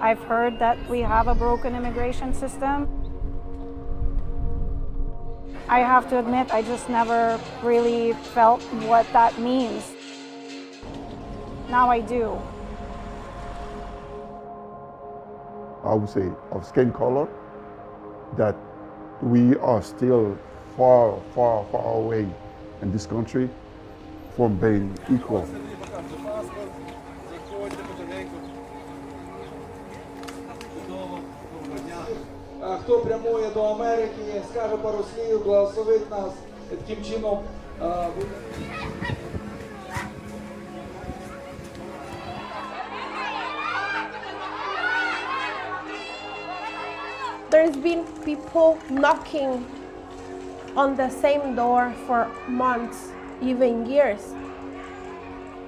I've heard that we have a broken immigration system. I have to admit, I just never really felt what that means. Now I do. I would say of skin color, that we are still far, far, far away in this country from being equal. Хто прямує до Америки, скаже пару слів, благословить нас таким чином. There's been people knocking on the same door for months, even years,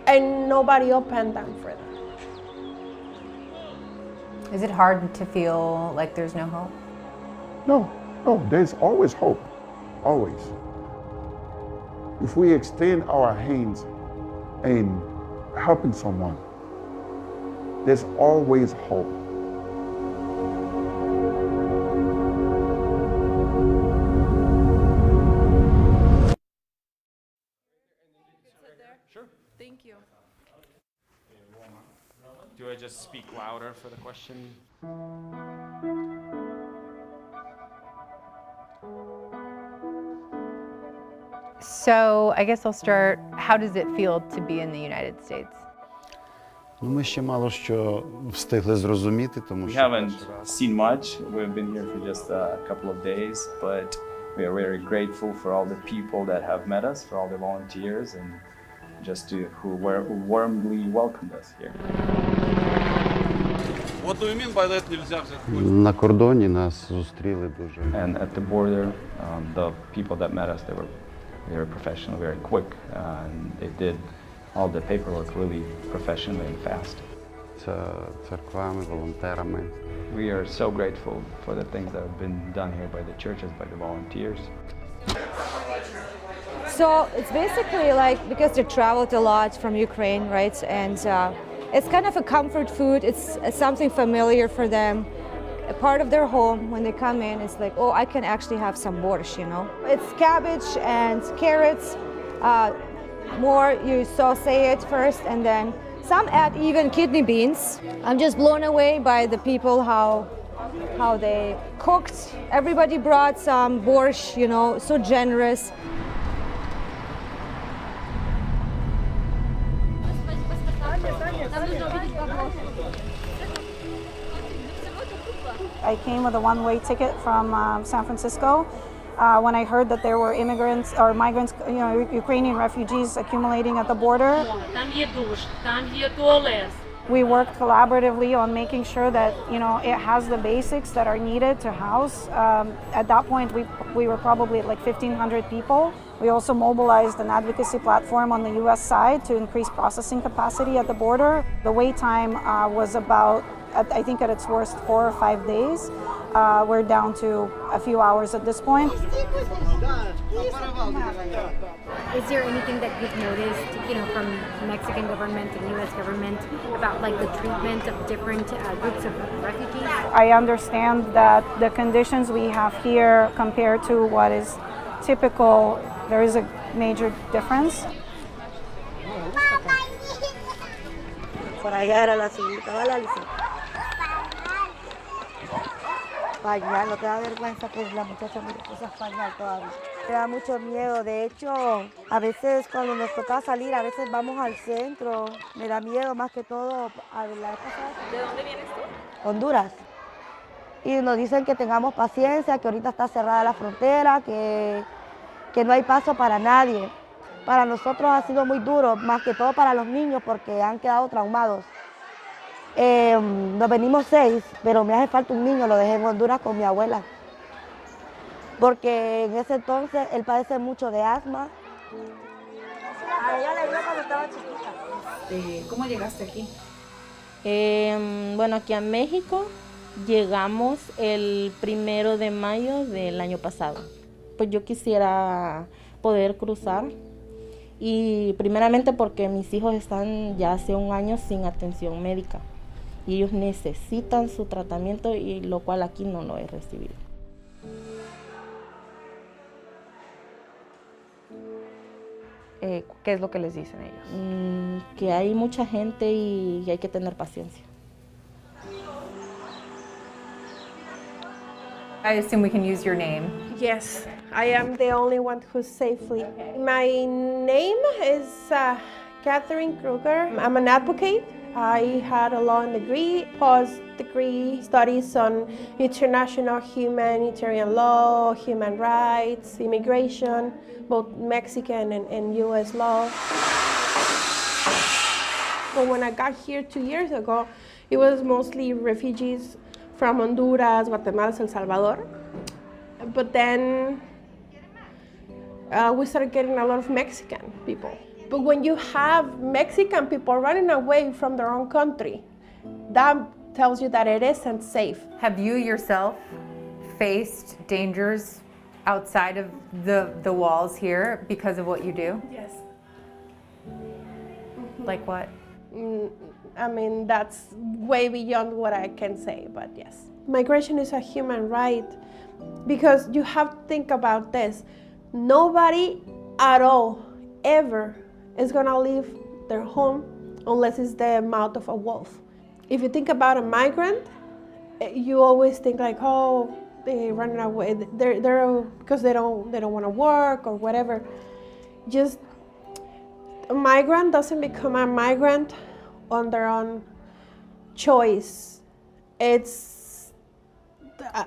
and nobody opened them for them. Is it hard to feel like there's no hope? No, there's always hope, always. If we extend our hands in helping someone, there's always hope. Sure. Thank you. Do I just speak louder for the question? So I guess I'll start, how does it feel to be in the United States? Ми ще мало що встигли зрозуміти, тому We що haven't seen much. We've been here for just a couple of days, but we are very grateful for all the people that have met us, for all the volunteers, and just who warmly welcomed us here. What do you mean by that? Нельзя взяти? на кордоні нас зустріли дуже. And at the border, the people that met us, they were very professional, very quick, and they did all the paperwork really professionally and fast. Це церквами, волонтерами. We are so grateful for the things that have been done here by the churches, by the volunteers. So it's basically like, because they traveled a lot from Ukraine, right? And it's kind of a comfort food. It's something familiar for them. A part of their home, when they come in, it's like, oh, I can actually have some borscht, you know? It's cabbage and carrots. More, you sauté it first, and then some add even kidney beans. I'm just blown away by the people, how they cooked. Everybody brought some borscht, you know, so generous. I came with a one-way ticket from San Francisco. When I heard that there were immigrants or migrants, you know, Ukrainian refugees accumulating at the border. We worked collaboratively on making sure that, you know, it has the basics that are needed to house. At that point, we were probably at like 1,500 people. We also mobilized an advocacy platform on the U.S. side to increase processing capacity at the border. The wait time was about, I think at its worst, 4 or 5 days. We're down to a few hours at this point. Is there anything that you've noticed, you know, from Mexican government and U.S. government about like the treatment of different groups of refugees? I understand that the conditions we have here compared to what is typical, there is a major difference. Por allá era la señorita, va la licencia. Pañal, no te da vergüenza, pues la muchacha me puso pañal todavía. Me da mucho miedo, de hecho, a veces cuando nos toca salir, a veces vamos al centro, me da miedo más que todo a la pasada. ¿De dónde vienes tú? Honduras. Y nos dicen que tengamos paciencia, que ahorita está cerrada la frontera, que no hay paso para nadie. Para nosotros ha sido muy duro, más que todo para los niños, porque han quedado traumados. Nos venimos 6, pero me hace falta un niño, lo dejé en Honduras con mi abuela. Porque en ese entonces él padece mucho de asma. A ella le dio cuando estaba chiquita. ¿Cómo llegaste aquí? Bueno, aquí a México llegamos el 1 de mayo del año pasado. Pues yo quisiera poder cruzar, y primeramente porque mis hijos están ya hace un año sin atención médica. y ellos necesitan su tratamiento y lo cual aquí no lo he recibido. ¿Qué es lo que les dicen ellos? Que hay mucha gente y hay que tener paciencia. I assume we can use your name. Yes, I am the only one who's safely. My name is Catherine Kruger. I'm an advocate. I had a law degree, post-degree studies on international humanitarian law, human rights, immigration, both Mexican and US law. But when I got here 2 years ago, it was mostly refugees from Honduras, Guatemala, El Salvador. But then we started getting a lot of Mexican people. But when you have Mexican people running away from their own country, that tells you that it isn't safe. Have you yourself faced dangers outside of the walls here because of what you do? Yes. Like what? I mean, that's way beyond what I can say, but yes. Migration is a human right because you have to think about this. Nobody at all, ever, is gonna leave their home unless it's the mouth of a wolf. If you think about a migrant, you always think like, oh, they're running away. They're because they don't want to work or whatever. Just a migrant doesn't become a migrant on their own choice. It's,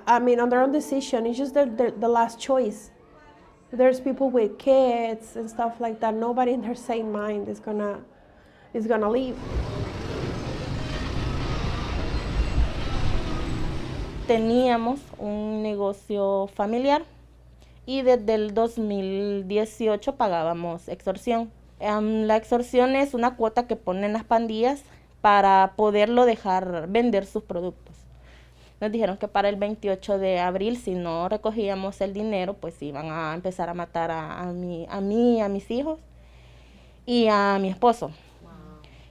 I mean, on their own decision. It's just the last choice. There's people with kids and stuff like that. Nobody in their sane mind is gonna leave. Teníamos un negocio familiar y desde el 2018 pagábamos extorsión. La extorsión es una cuota que ponen las pandillas para poderlo dejar vender sus productos. Nos dijeron que para el 28 de abril, si no recogíamos el dinero, pues iban a empezar a matar a mí, a mis hijos y a mi esposo. Wow.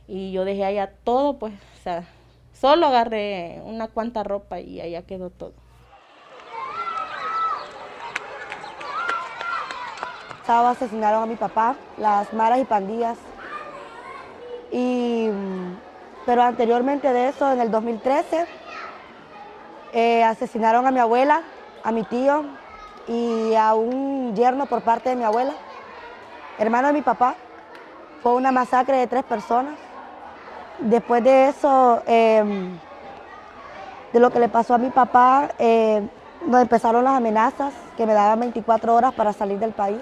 Y yo dejé allá todo, pues, o sea, solo agarré una cuanta ropa y allá quedó todo. Sábado asesinaron a mi papá, las maras y pandillas. Pero anteriormente de eso, en el 2013, asesinaron a mi abuela, a mi tío y a un yerno por parte de mi abuela, hermano de mi papá. Fue una masacre de 3 personas. Después de eso, de lo que le pasó a mi papá, nos empezaron las amenazas, que me daban 24 horas para salir del país.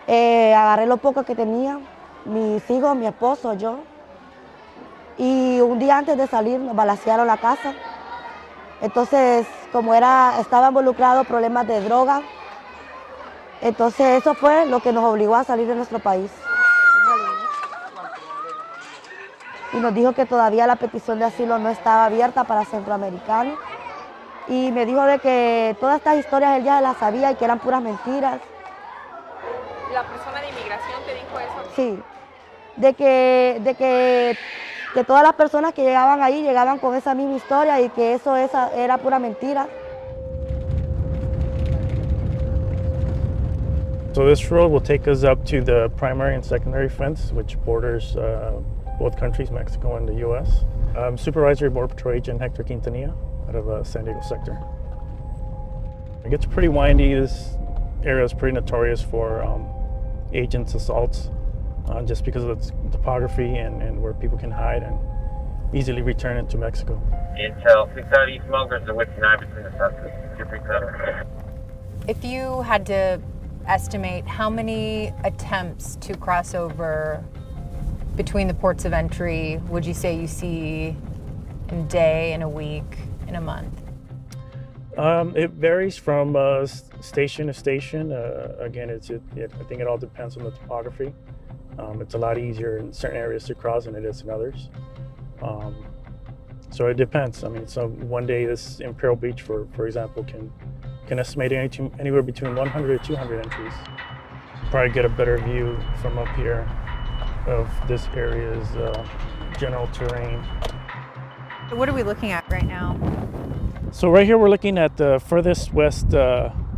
Agarré lo poco que tenía, mis hijos, mi esposo, yo. Y un día antes de salir nos balacearon la casa. Entonces, como estaba involucrado problemas de droga, entonces eso fue lo que nos obligó a salir de nuestro país. Y nos dijo que todavía la petición de asilo no estaba abierta para centroamericanos. Y me dijo de que todas estas historias él ya las sabía y que eran puras mentiras. ¿La persona de inmigración te dijo eso? Sí, de que todas las personas que llegaban ahí llegaban con esa misma historia y que eso era pura mentira. So this road will take us up to the primary and secondary fence, which borders both countries, Mexico and the U.S. Supervisory Border Patrol Agent Hector Quintanilla out of San Diego sector. It gets pretty windy. This area is pretty notorious for agents' assaults, just because of its topography and where people can hide and easily return into Mexico. Intel 690 smugglers are within 9 between the suspects. If you had to estimate how many attempts to cross over between the ports of entry would you say you see in a day, in a week, in a month? It varies from station to station. Again, I think it all depends on the topography. It's a lot easier in certain areas to cross than it is in others. So it depends. I mean, so one day this Imperial Beach, for example, can estimate anywhere between 100 to 200 entries. Probably get a better view from up here of this area's general terrain. What are we looking at right now? So right here we're looking at the furthest west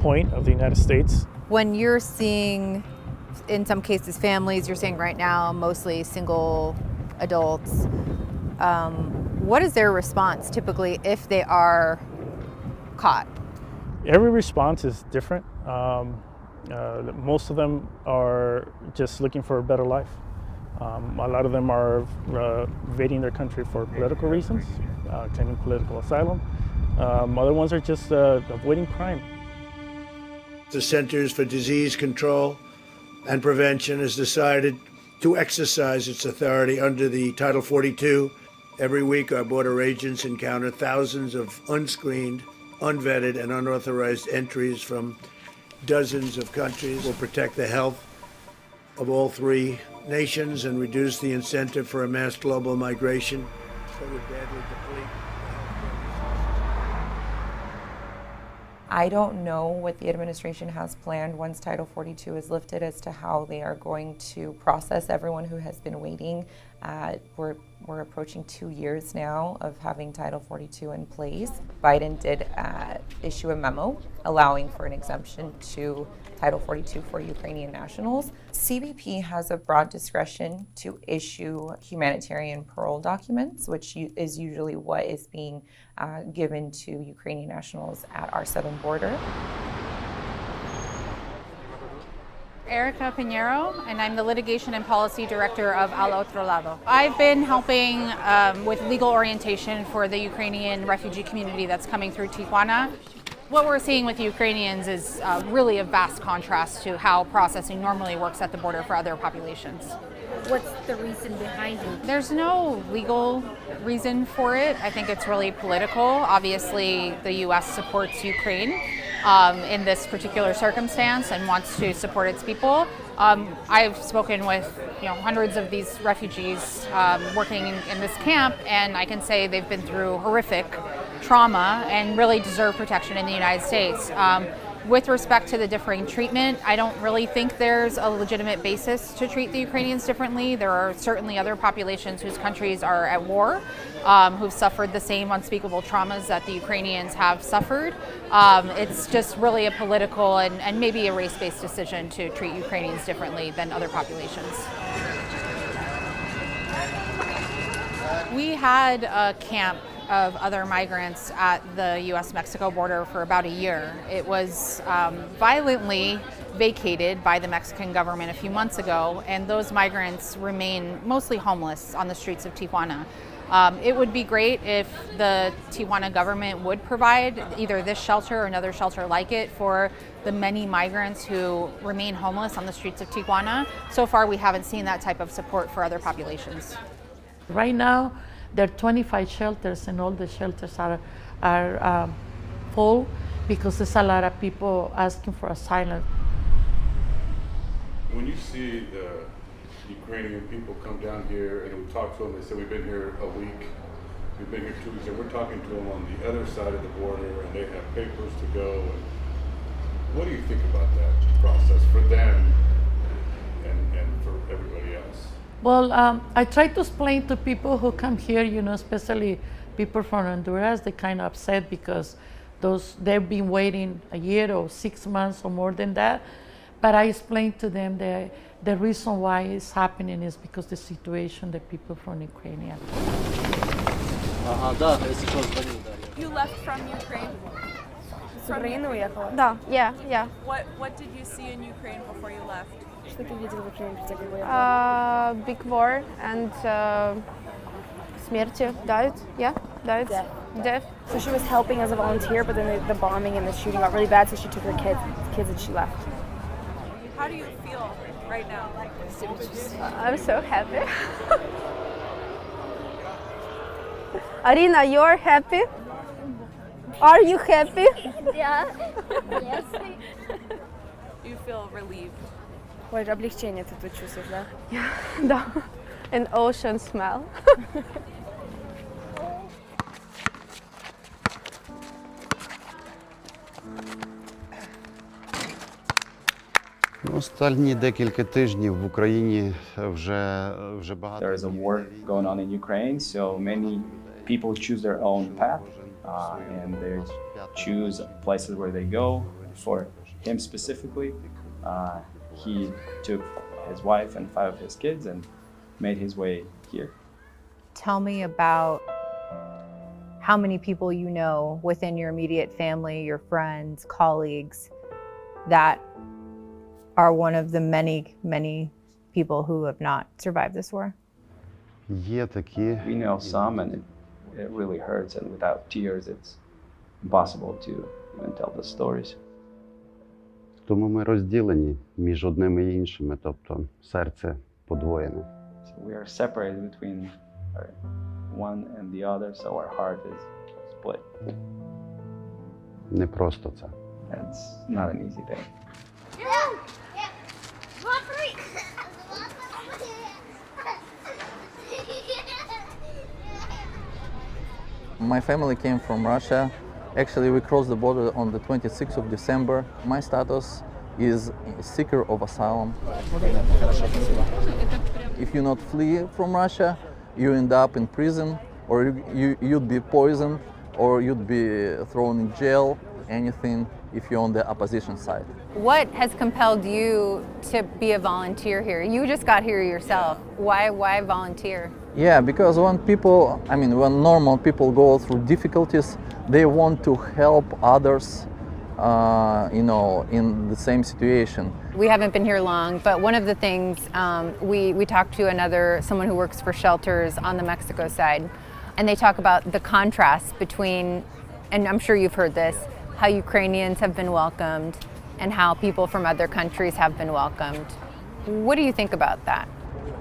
point of the United States. When you're seeing, in some cases, families, you're saying right now, mostly single adults, what is their response typically if they are caught? Every response is different. Most of them are just looking for a better life. A lot of them are evading their country for political reasons, claiming political asylum. Other ones are just avoiding crime. The Centers for Disease Control and Prevention has decided to exercise its authority under the Title 42. Every week, our border agents encounter thousands of unscreened, unvetted, and unauthorized entries from dozens of countries. Will protect the health of all three nations and reduce the incentive for a mass global migration that would badly deplete. I don't know what the administration has planned once Title 42 is lifted as to how they are going to process everyone who has been waiting. We're approaching 2 years now of having Title 42 in place. Biden did issue a memo allowing for an exemption to Title 42 for Ukrainian nationals. CBP has a broad discretion to issue humanitarian parole documents, which is usually what is being given to Ukrainian nationals at our southern border. Erica Pinheiro, and I'm the Litigation and Policy Director of Al Otro Lado. I've been helping with legal orientation for the Ukrainian refugee community that's coming through Tijuana. What we're seeing with Ukrainians is really a vast contrast to how processing normally works at the border for other populations. What's the reason behind it? There's no legal reason for it. I think it's really political. Obviously, the U.S. supports Ukraine in this particular circumstance and wants to support its people. I've spoken with hundreds of these refugees working in this camp, and I can say they've been through horrific trauma and really deserve protection in the United States. With respect to the differing treatment, I don't really think there's a legitimate basis to treat the Ukrainians differently. There are certainly other populations whose countries are at war, who've suffered the same unspeakable traumas that the Ukrainians have suffered. It's just really a political and maybe a race-based decision to treat Ukrainians differently than other populations. We had a camp of other migrants at the U.S.-Mexico border for about a year. It was violently vacated by the Mexican government a few months ago, and those migrants remain mostly homeless on the streets of Tijuana. It would be great if the Tijuana government would provide either this shelter or another shelter like it for the many migrants who remain homeless on the streets of Tijuana. So far, we haven't seen that type of support for other populations. Right now, there are 25 shelters, and all the shelters are full because there's a lot of people asking for asylum. When you see the Ukrainian people come down here and we talk to them, they say we've been here a week, we've been here 2 weeks, and we're talking to them on the other side of the border, and they have papers to go. And what do you think about that process for them and for everybody else? Well, I try to explain to people who come here, especially people from Honduras, they're kind of upset because they've been waiting a year or 6 months or more than that. But I explain to them that the reason why it's happening is because the situation the people from Ukraine are. You left from Ukraine? Да, yeah. What did you see in Ukraine before you left? Big war and смерти, death. So she was helping as a volunteer, but then the bombing and the shooting got really bad, so she took her kids and she left. How do you feel right now? I'm so happy. Arina, you're happy? Are you happy? Yeah. Yes. You feel relieved. Ой, облегчение ты тут чувствуешь, да? Да. An ocean smell. Останні декілька тижнів в Україні вже багато. There is a war going on in Ukraine, so many people choose their own path and they choose places where they go. For him specifically, he took his wife and 5 of his kids and made his way here. Tell me about how many people you know within your immediate family, your friends, colleagues, that are one of the many, many people who have not survived this war. Є такі. We know some, and it really hurts, and without tears, it's impossible to even tell the stories. Тому ми розділені між одними і іншими, тобто серце подвоєне. So we are separated between one and the other, so our heart is split. Не просто це. It's not an easy thing. My family came from Russia. Actually, we crossed the border on the 26th of December. My status is seeker of asylum. If you not flee from Russia, you end up in prison, or you'd be poisoned, or you'd be thrown in jail, anything if you're on the opposition side. What has compelled you to be a volunteer here? You just got here yourself. Why volunteer? Yeah, because when normal people go through difficulties, they want to help others, in the same situation. We haven't been here long, but one of the things we talked to someone who works for shelters on the Mexico side, and they talk about the contrast between, and I'm sure you've heard this, how Ukrainians have been welcomed and how people from other countries have been welcomed. What do you think about that?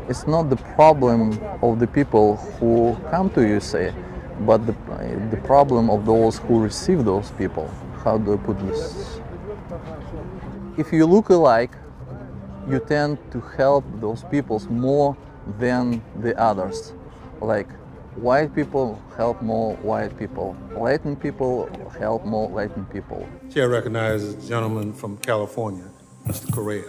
It's not the problem of the people who come to USA, but the problem of those who receive those people. How do I put this? If you look alike, you tend to help those people more than the others. Like white people help more white people. Latin people help more Latin people. Chair recognizes the gentleman from California, Mr. Correa.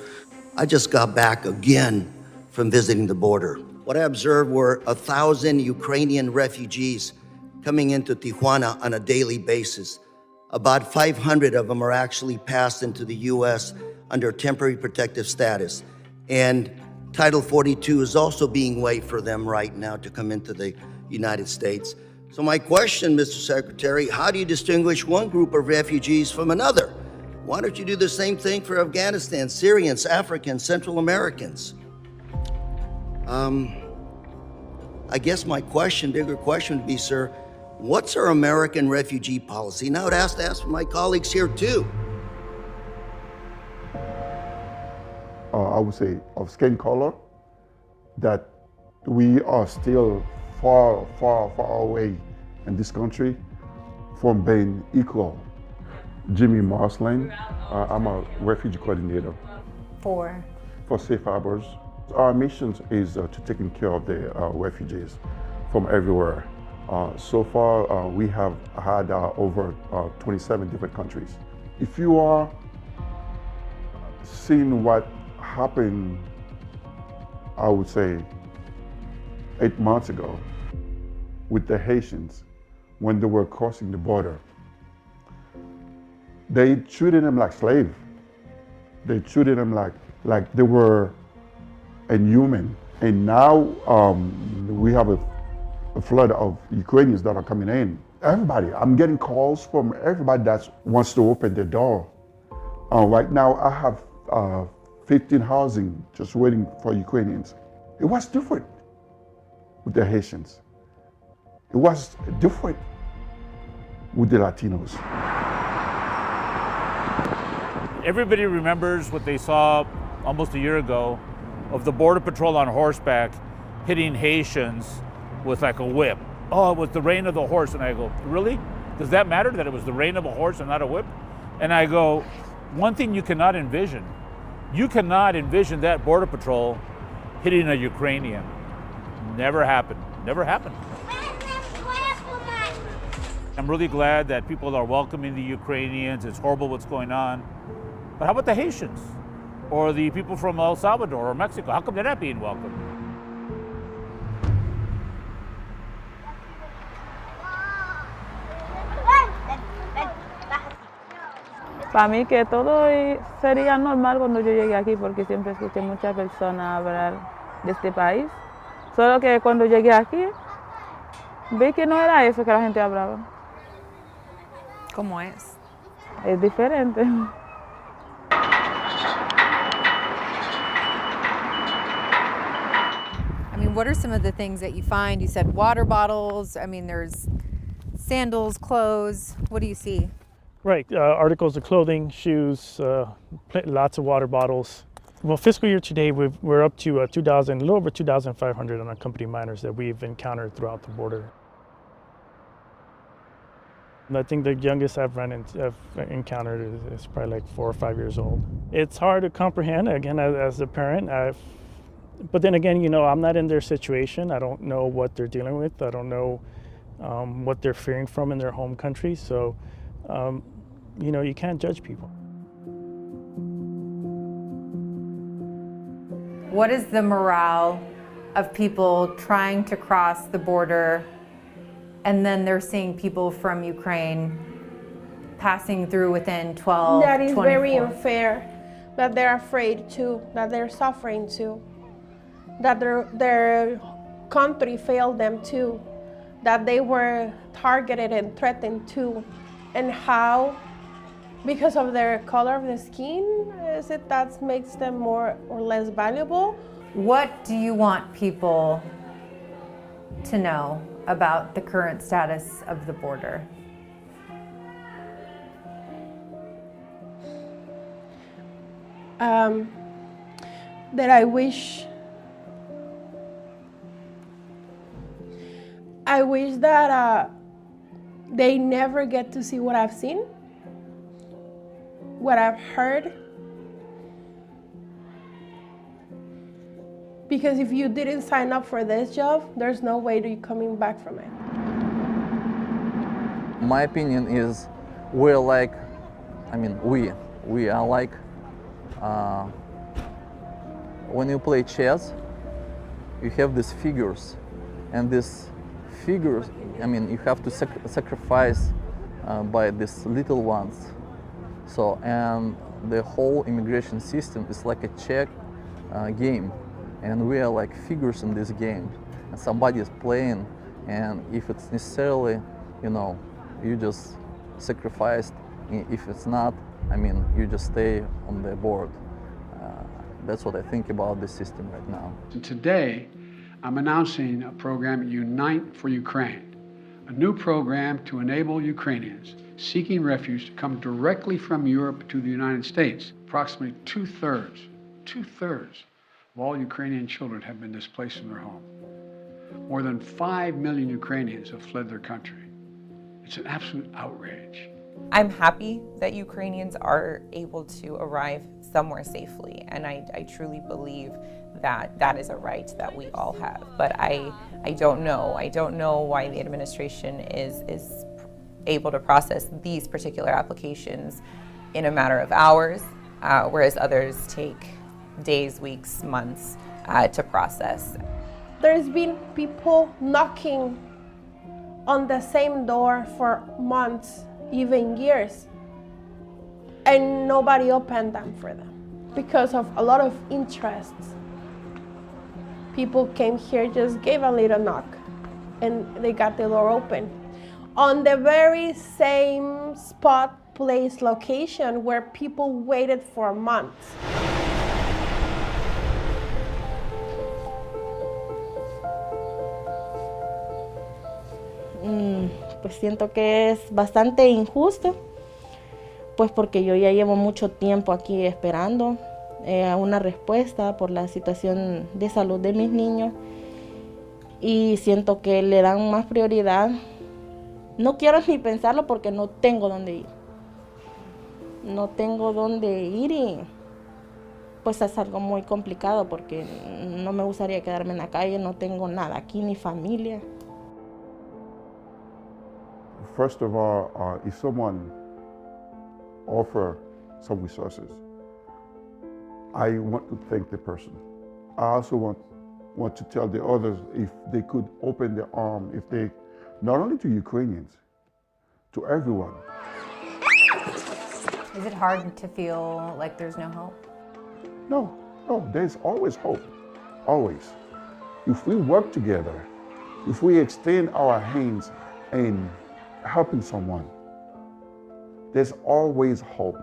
I just got back again from visiting the border. What I observed were 1,000 Ukrainian refugees coming into Tijuana on a daily basis. About 500 of them are actually passed into the U.S. under temporary protective status. And Title 42 is also being waived for them right now to come into the United States. So my question, Mr. Secretary, how do you distinguish one group of refugees from another? Why don't you do the same thing for Afghanistan, Syrians, Africans, Central Americans? I guess my bigger question would be, sir, what's our American refugee policy? Now I'd ask for my colleagues here too. I would say of skin color, that we are still far, far, far away in this country from being equal. Jimmy Marslin, I'm a refugee coordinator. For Safe Harbors. Our mission is to taking care of the refugees from everywhere. So far, we have had over 27 different countries. If you are seeing what happened, I would say 8 months ago with the Haitians when they were crossing the border, they treated them like slaves. They treated them like they were inhuman. And now we have a flood of Ukrainians that are coming in. Everybody, I'm getting calls from everybody that wants to open their door. Right now, I have 15 housing just waiting for Ukrainians. It was different with the Haitians. It was different with the Latinos. Everybody remembers what they saw almost a year ago of the Border Patrol on horseback hitting Haitians with like a whip. Oh, it was the reign of the horse. And I go, really? Does that matter that it was the reign of a horse and not a whip? And I go, one thing you cannot envision that Border Patrol hitting a Ukrainian. Never happened. Never happened. I'm really glad that people are welcoming the Ukrainians. It's horrible what's going on. But how about the Haitians? Or the people from El Salvador or Mexico? How come they're not being welcomed? Para mí que todo sería normal cuando yo llegué aquí porque siempre escuché muchas personas hablar de este país. Solo que cuando llegué aquí vi que no era eso que la gente hablaba. ¿Cómo es? Es diferente. I mean, what are some of the things that you find? You said water bottles. I mean, there's sandals, clothes. What do you see? Right, articles of clothing, shoes, lots of water bottles. Well, fiscal year today, we're up to a little over 2,500 unaccompanied minors that we've encountered throughout the border. And I think the youngest I've encountered is probably like 4 or 5 years old. It's hard to comprehend, again, as a parent. But then again, you know, I'm not in their situation. I don't know what they're dealing with. I don't know what they're fearing from in their home country. So, you know, you can't judge people. What is the morale of people trying to cross the border and then they're seeing people from Ukraine passing through within 12, That is 24? very unfair, that they're afraid too, that they're suffering too, that their country failed them too, that they were targeted and threatened too, and how, because of their color of the skin, is it that makes them more or less valuable? What do you want people to know about the current status of the border? That I wish that they never get to see what I've seen, what I've heard. Because if you didn't sign up for this job, there's no way that you're coming back from it. My opinion is we're like, I mean, we are like, when you play chess, you have these figures, and these figures, I mean, you have to sacrifice by these little ones. So, and the whole immigration system is like a check game, and we are like figures in this game, and somebody is playing, and if it's necessarily, you know, you just sacrificed. If it's not, I mean, you just stay on the board. That's what I think about this system right now. Today, I'm announcing a program, Unite for Ukraine, a new program to enable Ukrainians seeking refuge to come directly from Europe to the United States. Approximately two-thirds of all Ukrainian children have been displaced from their home. More than 5 million Ukrainians have fled their country. It's an absolute outrage. I'm happy that Ukrainians are able to arrive somewhere safely, and I truly believe that that is a right that we all have. But I don't know. I don't know why the administration is able to process these particular applications in a matter of hours, whereas others take days, weeks, months to process. There's been people knocking on the same door for months, even years, and nobody opened them for them because of a lot of interests. People came here, just gave a little knock, and they got the door open. On the very same spot, place, location where people waited for months. Pues siento que es bastante injusto, pues porque yo ya llevo mucho tiempo aquí esperando una respuesta por la situación de salud de mis niños y siento que le dan más prioridad. No quiero ni pensarlo porque no tengo dónde ir. No tengo dónde ir y pues es algo muy complicado porque no me gustaría quedarme en la calle, no tengo nada aquí, ni familia. First of all, if someone offers some resources, I want to thank the person. I also want to tell the others if they could open their arm, if they, not only to Ukrainians, to everyone. Is it hard to feel like there's no hope? No, there's always hope, always. If we work together, if we extend our hands in helping someone, there's always hope.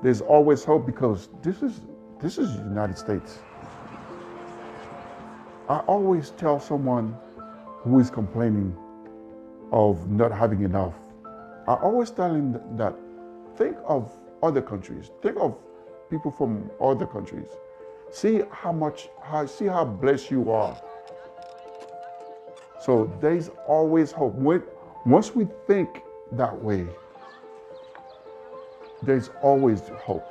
There's always hope because this is the United States. I always tell someone who is complaining of not having enough, I always tell him that think of other countries, think of people from other countries. See how blessed you are. So there's always hope. Once we think that way, there's always hope.